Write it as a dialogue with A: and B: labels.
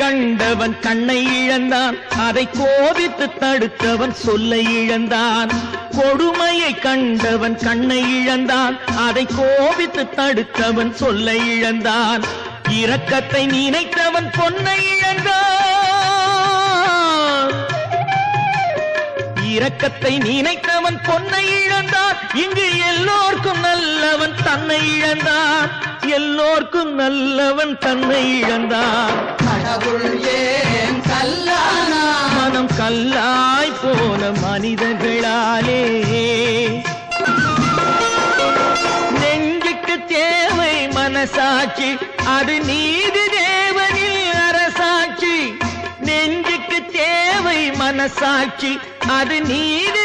A: கண்டவன் கண்ணை இழந்தான், அதை கோபித்து தடுத்தவன் சொல்லை இழந்தான். கொடுமையை கண்டவன் கண்ணை இழந்தான், அதை கோபித்து தடுத்தவன் சொல்லை இழந்தான். இரக்கத்தை நினைத்தவன் பொன்னை இழந்தான், இரக்கத்தை நினைத்தவன் பொன்னை இழந்தான். இங்கு எல்லோர்க்கும் நல்லவன் தன்னை இழந்தான், எல்லோர்க்கும் நல்லவன் தன்னை இழந்தான்.
B: கடவுள் ஏன் கல்லானா?
A: மனம் கல்லாய் போன மனிதர்களாலே. நெஞ்சுக்கு தேவை மனசாட்சி, அது நீதி தேவனில் அரசாட்சி. நெஞ்சுக்கு தேவை மனசாட்சி, அது நீதி